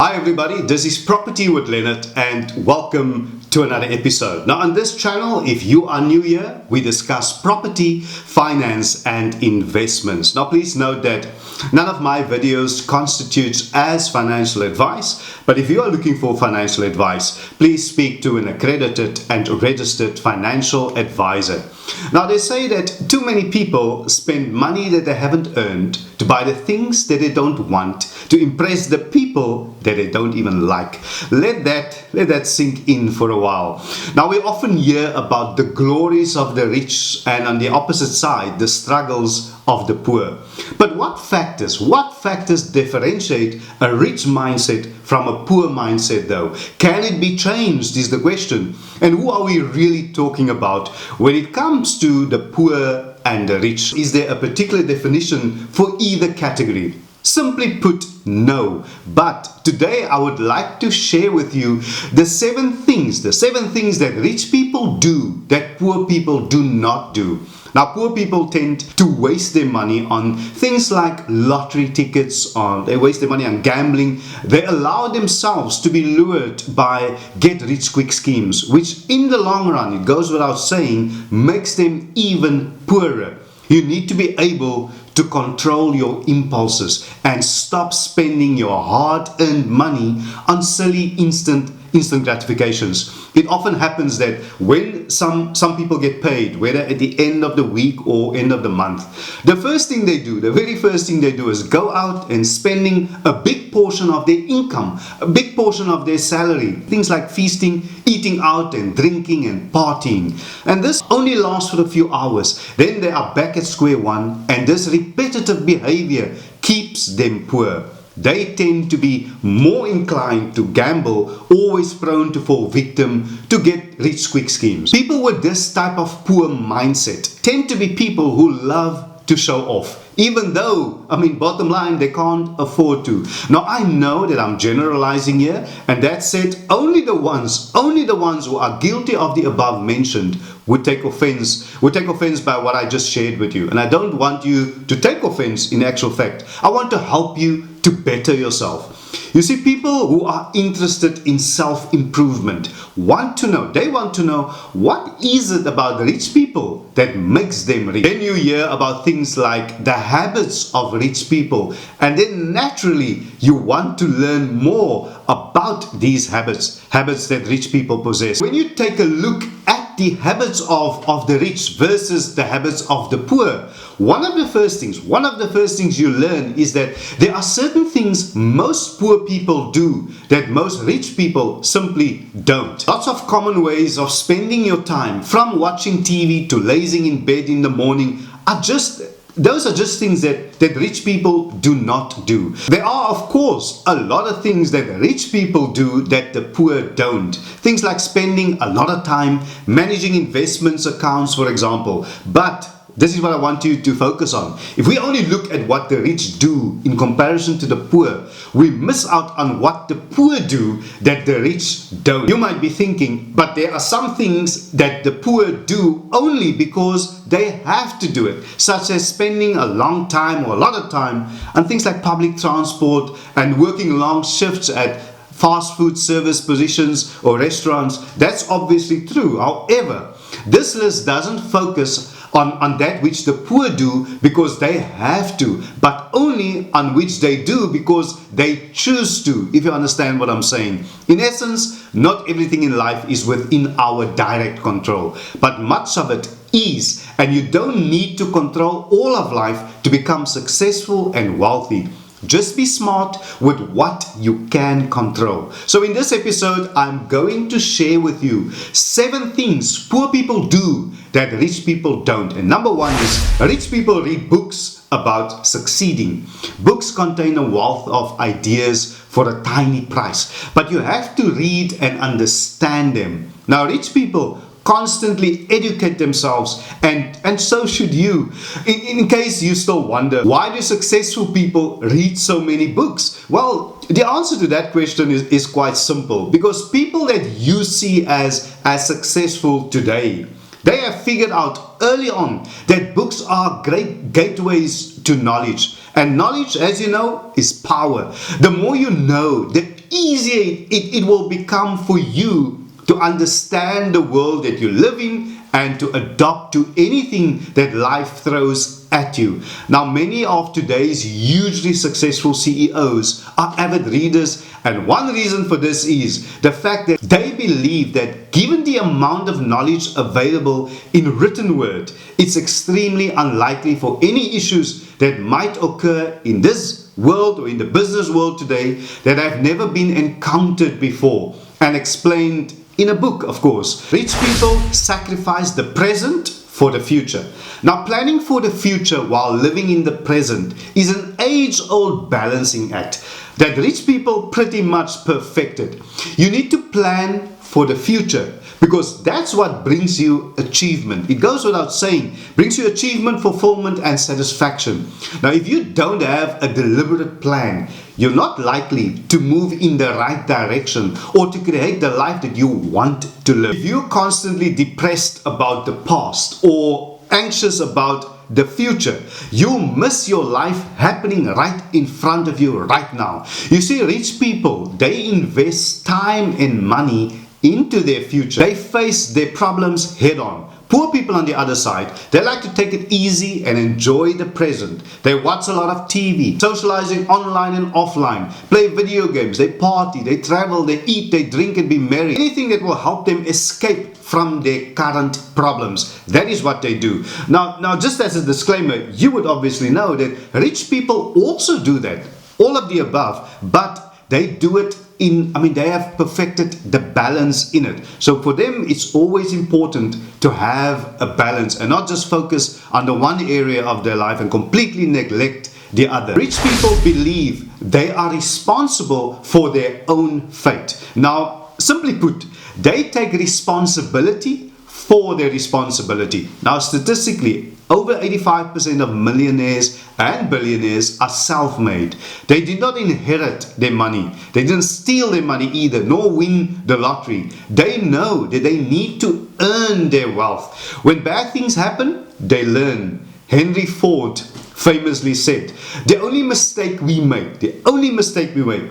Hi everybody, this is Property with Leonard and welcome to another episode. Now on this channel, if you are new here, we discuss property, finance and investments. Now please note that none of my videos constitutes as financial advice, but if you are looking for financial advice, please speak to an accredited and registered financial advisor. Now they say that too many people spend money that they haven't earned to buy the things that they don't want, to impress the people that they don't even like. Let that sink in for a while. Now we often hear about the glories of the rich and on the opposite side, the struggles of the poor. But what factors differentiate a rich mindset from a poor mindset though? Can it be changed is the question. And who are we really talking about when it comes to the poor and the rich? Is there a particular definition for either category? Simply put, no. But today I would like to share with you the seven things that rich people do that poor people do not do. Now, poor people tend to waste their money on things like lottery tickets, they waste their money on gambling. They allow themselves to be lured by get-rich-quick schemes, which in the long run, it goes without saying, makes them even poorer. You need to be able to control your impulses and stop spending your hard-earned money on silly instant gratifications. It often happens that when some people get paid, whether at the end of the week or end of the month, the very first thing they do is go out and spending a big portion of their income, a big portion of their salary, things like feasting, eating out and drinking and partying. And this only lasts for a few hours. Then they are back at square one, and this repetitive behavior keeps them poor. They tend to be more inclined to gamble, always prone to fall victim to get rich quick schemes. People with this type of poor mindset tend to be people who love to show off, even though, bottom line, they can't afford to. Now, I know that I'm generalizing here, and that said, only the ones who are guilty of the above mentioned would take offense by what I just shared with you. And I don't want you to take offense in actual fact. I want to help you to better yourself. You see, people who are interested in self-improvement want to know what is it about rich people that makes them rich. Then you hear about things like the habits of rich people, and then naturally you want to learn more about these habits that rich people possess. When you take a look at the habits of the rich versus the habits of the poor, one of the first things you learn is that there are certain things most poor people do that most rich people simply don't. Lots of common ways of spending your time, from watching TV to lazing in bed in the morning, those are just things that rich people do not do. There are, of course, a lot of things that rich people do that the poor don't. Things like spending a lot of time managing investments accounts, for example. But this is what I want you to focus on. If we only look at what the rich do in comparison to the poor, we miss out on what the poor do that the rich don't. You might be thinking, but there are some things that the poor do only because they have to do it, such as spending a long time or a lot of time on things like public transport and working long shifts at fast food service positions or restaurants. That's obviously true. However, this list doesn't focus on that which the poor do because they have to, but only on which they do because they choose to, if you understand what I'm saying. In essence, not everything in life is within our direct control, but much of it is, and you don't need to control all of life to become successful and wealthy. Just be smart with what you can control. So in this episode, I'm going to share with you 7 things poor people do that rich people don't. And number 1 is rich people read books about succeeding. Books contain a wealth of ideas for a tiny price, but you have to read and understand them. Now, rich people constantly educate themselves, and so should you. In case you still wonder, why do successful people read so many books? Well, the answer to that question is quite simple. Because people that you see as successful today, they have figured out early on that books are great gateways to knowledge. And knowledge, as you know, is power. The more you know, the easier it will become for you to understand the world that you live in and to adapt to anything that life throws at you. Now, many of today's hugely successful CEOs are avid readers, and one reason for this is the fact that they believe that given the amount of knowledge available in written word, it's extremely unlikely for any issues that might occur in this world or in the business world today that have never been encountered before and explained in a book, of course. Rich people sacrifice the present for the future. Now, planning for the future while living in the present is an age-old balancing act that rich people pretty much perfected. You need to plan for the future because that's what brings you achievement. It goes without saying, brings you achievement, fulfillment, and satisfaction. Now, if you don't have a deliberate plan, you're not likely to move in the right direction or to create the life that you want to live. If you're constantly depressed about the past or anxious about the future, you miss your life happening right in front of you right now. You see, rich people, they invest time and money into their future. They face their problems head on. Poor people on the other side, they like to take it easy and enjoy the present. They watch a lot of TV, socializing online and offline, play video games, they party, they travel, they eat, they drink and be merry. Anything that will help them escape from their current problems. That is what they do. Now, just as a disclaimer, you would obviously know that rich people also do that. All of the above, but they do it they have perfected the balance in it. So for them, it's always important to have a balance and not just focus on the one area of their life and completely neglect the other. Rich people believe they are responsible for their own fate. Now, simply put, they take responsibility for their responsibility. Now, statistically, over 85% of millionaires and billionaires are self-made. They did not inherit their money. They didn't steal their money either, nor win the lottery. They know that they need to earn their wealth. When bad things happen, they learn. Henry Ford famously said, the only mistake we make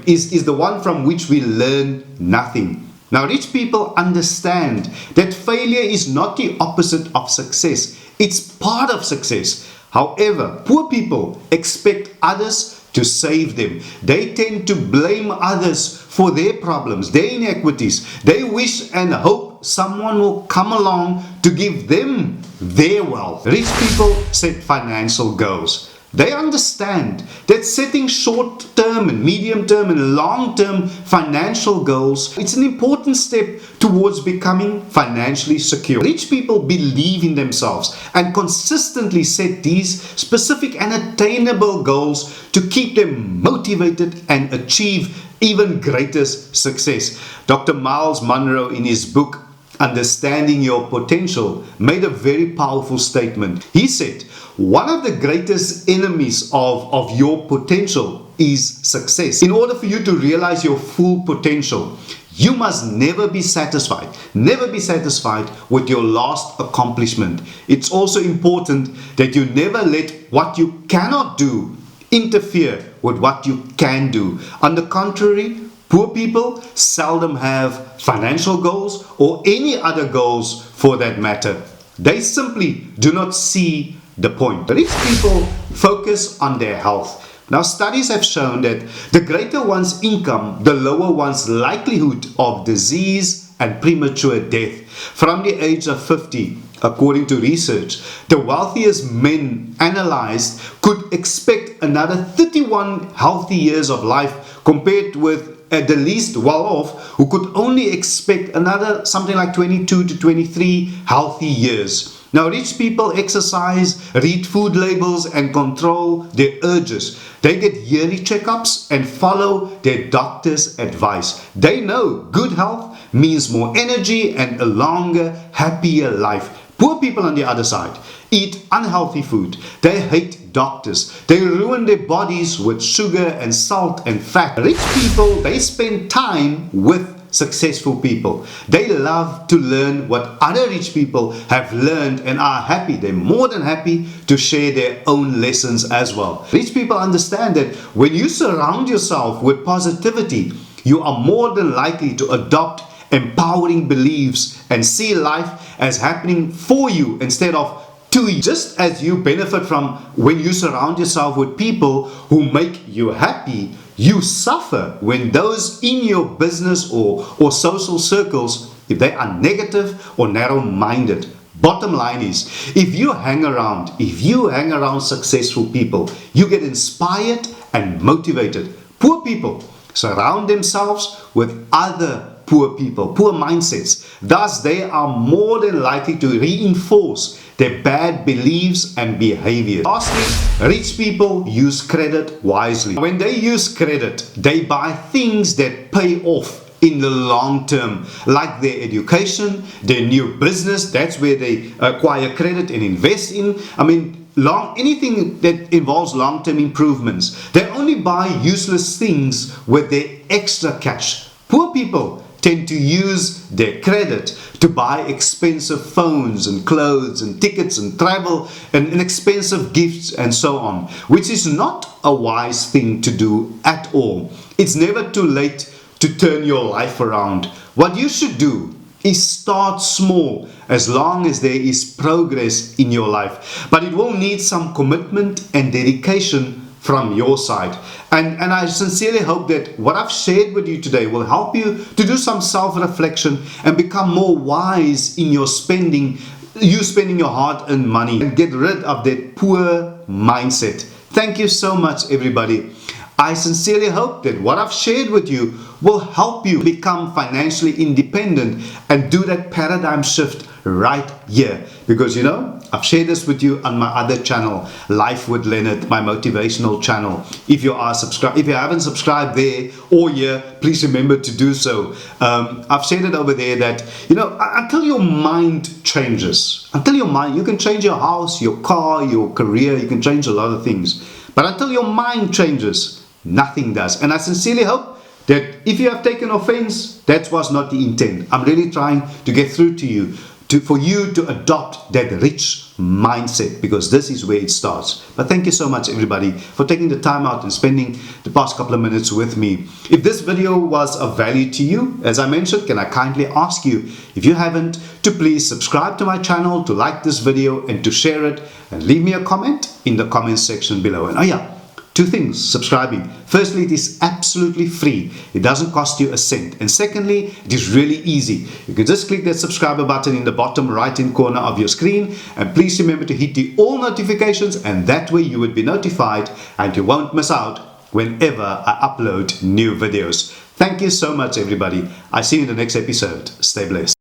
is the one from which we learn nothing. Now, rich people understand that failure is not the opposite of success. It's part of success. However, poor people expect others to save them. They tend to blame others for their problems, their inequities. They wish and hope someone will come along to give them their wealth. Rich people set financial goals. They understand that setting short-term and medium-term and long-term financial goals, it's an important step towards becoming financially secure. Rich people believe in themselves and consistently set these specific and attainable goals to keep them motivated and achieve even greater success. Dr. Miles Monroe, in his book, Understanding Your Potential, made a very powerful statement. He said, one of the greatest enemies of your potential is success. In order for you to realize your full potential, you must never be satisfied. Never be satisfied with your last accomplishment. It's also important that you never let what you cannot do interfere with what you can do. On the contrary, poor people seldom have financial goals or any other goals for that matter. They simply do not see the point. Rich people focus on their health. Now, studies have shown that the greater one's income, the lower one's likelihood of disease and premature death. From the age of 50, according to research, the wealthiest men analyzed could expect another 31 healthy years of life compared with the least well-off who could only expect another something like 22 to 23 healthy years. Now, rich people exercise, read food labels, and control their urges. They get yearly checkups and follow their doctor's advice. They know good health means more energy and a longer, happier life. Poor people on the other side eat unhealthy food. They hate doctors. They ruin their bodies with sugar and salt and fat. Rich people, they spend time with successful people. They love to learn what other rich people have learned and are happy. They're more than happy to share their own lessons as well. Rich people understand that when you surround yourself with positivity, you are more than likely to adopt empowering beliefs and see life as happening for you instead of to you. Just as you benefit from when you surround yourself with people who make you happy, you suffer when those in your business or social circles, if they are negative or narrow-minded. Bottom line is, if you hang around successful people, you get inspired and motivated. Poor people surround themselves with other poor people, poor mindsets. Thus, they are more than likely to reinforce their bad beliefs and behavior. Lastly, rich people use credit wisely. When they use credit, they buy things that pay off in the long term, like their education, their new business. That's where they acquire credit and invest in. Anything that involves long-term improvements. They only buy useless things with their extra cash. Poor people tend to use their credit to buy expensive phones and clothes and tickets and travel and expensive gifts and so on, which is not a wise thing to do at all. It's never too late to turn your life around. What you should do is start small as long as there is progress in your life. But it will need some commitment and dedication from your side. And I sincerely hope that what I've shared with you today will help you to do some self-reflection and become more wise in your spending your hard-earned money and get rid of that poor mindset. Thank you so much, everybody. I sincerely hope that what I've shared with you will help you become financially independent and do that paradigm shift right here. Because I've shared this with you on my other channel, Life with Leonard, my motivational channel. If you haven't subscribed there or here, please remember to do so. I've shared it over there that, until your mind changes, you can change your house, your car, your career, you can change a lot of things. But until your mind changes, nothing does. And I sincerely hope that if you have taken offense, that was not the intent. I'm really trying to get through to you, for you to adopt that rich mindset, because this is where it starts. But thank you so much, everybody, for taking the time out and spending the past couple of minutes with me. If this video was of value to you, as I mentioned, can I kindly ask you, if you haven't, to please subscribe to my channel, to like this video and to share it, and leave me a comment in the comment section below. And two things, subscribing. Firstly, it is absolutely free. It doesn't cost you a cent. And secondly, it is really easy. You can just click that subscriber button in the bottom right-hand corner of your screen. And please remember to hit the all notifications, and that way you would be notified and you won't miss out whenever I upload new videos. Thank you so much, everybody. I see you in the next episode. Stay blessed.